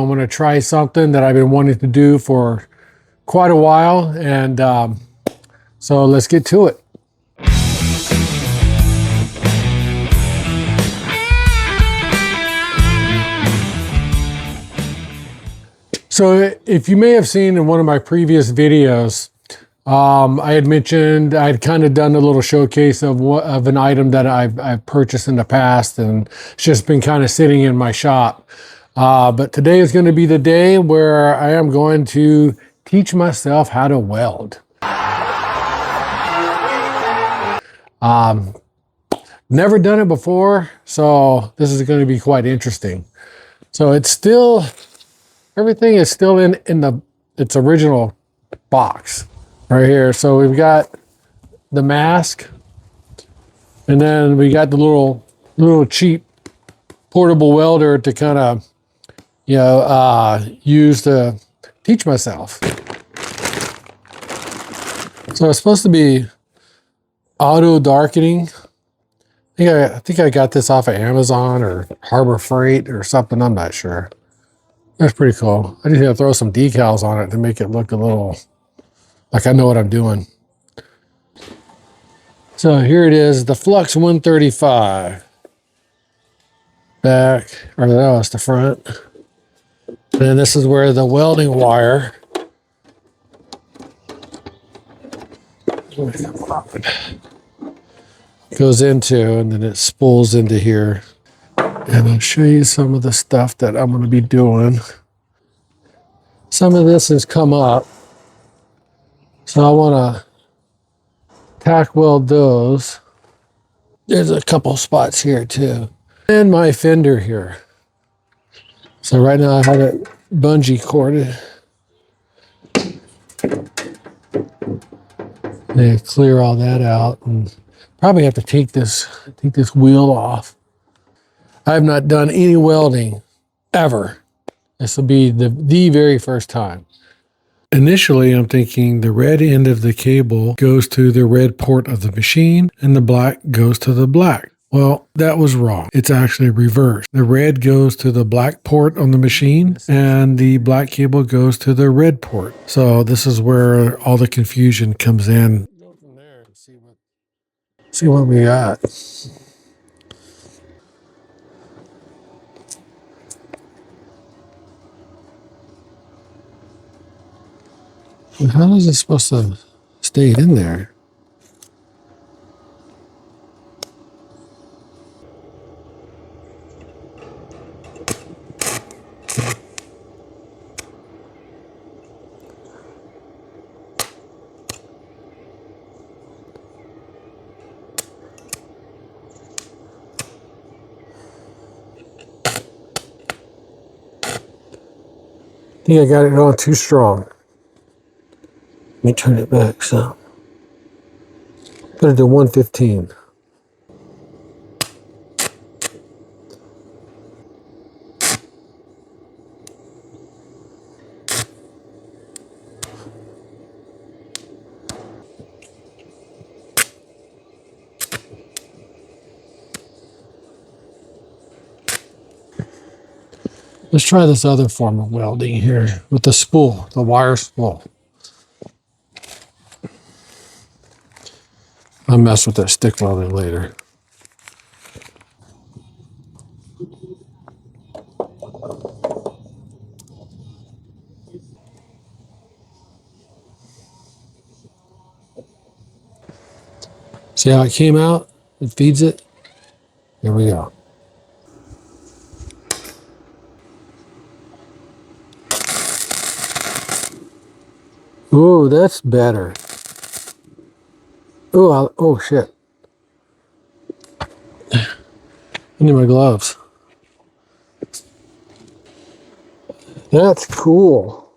I'm going to try something that I've been wanting to do for quite a while, and so let's get to it. So if you may have seen in one of my previous videos, I had mentioned I'd kind of done a little showcase of an item that I've purchased in the past, and it's just been kind of sitting in my shop. But today is going to be the day where I am going to teach myself how to weld. Never done it before, so this is going to be quite interesting. So it's still, everything is still in its original box right here. So we've got the mask, and then we got the little cheap portable welder to kind of, use to teach myself. So it's supposed to be auto darkening. I think I got this off of Amazon or Harbor Freight or something. I'm not sure. That's pretty cool. I just need to throw some decals on it to make it look a little like I know what I'm doing. So here it is, the Flux 135. Back, or no, it's the front. And this is where the welding wire goes into, and then it spools into here. And I'll show you some of the stuff that I'm going to be doing. Some of this has come up, so I want to tack weld those. There's a couple spots here too. And my fender here. So right now I have it bungee corded. They clear all that out, and probably have to take this wheel off. I have not done any welding ever. This will be the very first time. Initially, I'm thinking the red end of the cable goes to the red port of the machine and the black goes to the black. Well, that was wrong. It's actually reversed. The red goes to the black port on the machine and the black cable goes to the red port. So this is where all the confusion comes in. Go from there and see what we got. How is it supposed to stay in there? I think I got it on too strong. Let me turn it back some. Put it to 115. Let's try this other form of welding here with the spool, the wire spool. I'll mess with that stick welding later. See how it came out? It feeds it. Here we go. Ooh, that's better. Ooh, oh shit. I need my gloves. That's cool.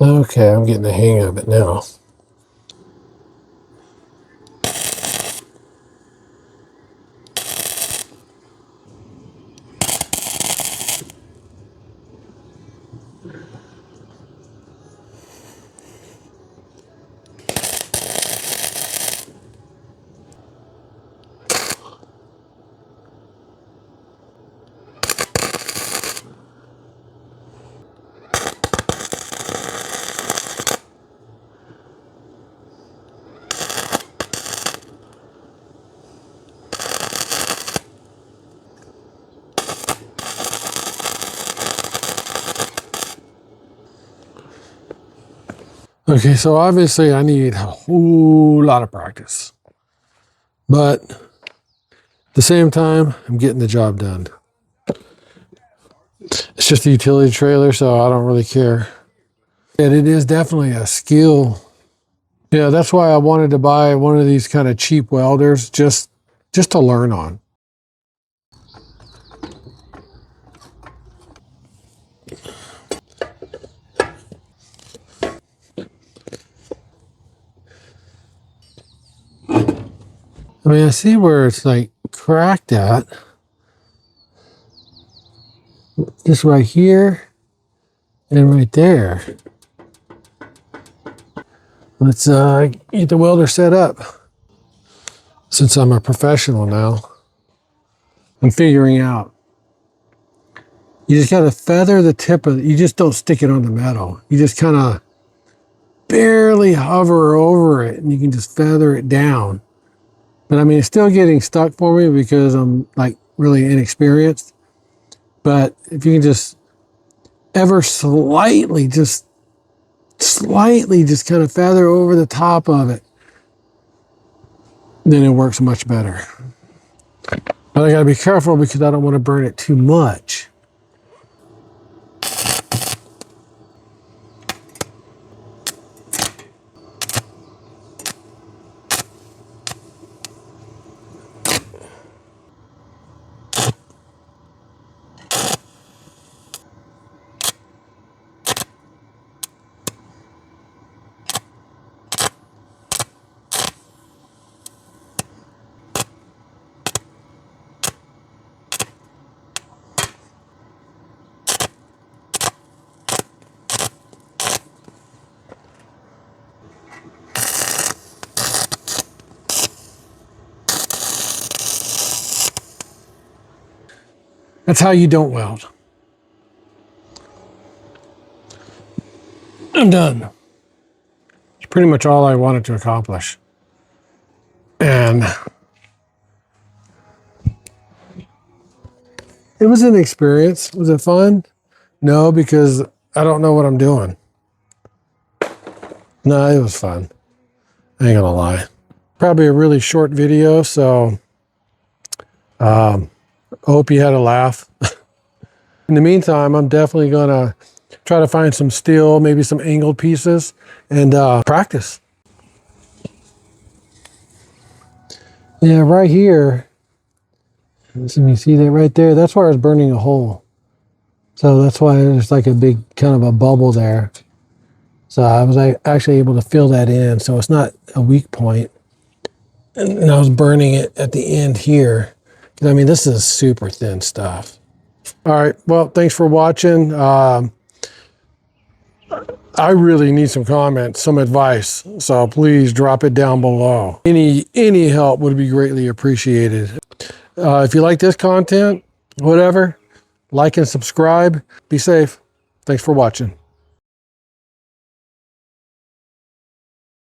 Okay, I'm getting the hang of it now. Okay, so obviously I need a whole lot of practice, but at the same time, I'm getting the job done. It's just a utility trailer, so I don't really care. And it is definitely a skill. Yeah, that's why I wanted to buy one of these kind of cheap welders just to learn on. I mean, I see where it's like cracked at. Just right here and right there. Let's get the welder set up. Since I'm a professional now, I'm figuring out. You just got to feather the tip of it. You just don't stick it on the metal. You just kind of barely hover over it and you can just feather it down. But I mean, it's still getting stuck for me because I'm like really inexperienced. But if you can just ever slightly, just kind of feather over the top of it, then it works much better. But I gotta be careful because I don't want to burn it too much. That's how you don't weld. I'm done. It's pretty much all I wanted to accomplish. And it was an experience. Was it fun? No, because I don't know what I'm doing. No, it was fun. I ain't gonna lie. Probably a really short video, so I hope you had a laugh. In the meantime, I'm definitely gonna try to find some steel, maybe some angled pieces, and practice. Yeah, right here. So you see that right there? That's where I was burning a hole. So that's why there's like a big kind of a bubble there. So I was actually able to fill that in. So it's not a weak point. And I was burning it at the end here. I mean, this is super thin stuff. All right. Well, thanks for watching. I really need some comments, some advice. So please drop it down below. Any help would be greatly appreciated. If you like this content, whatever, like and subscribe. Be safe. Thanks for watching.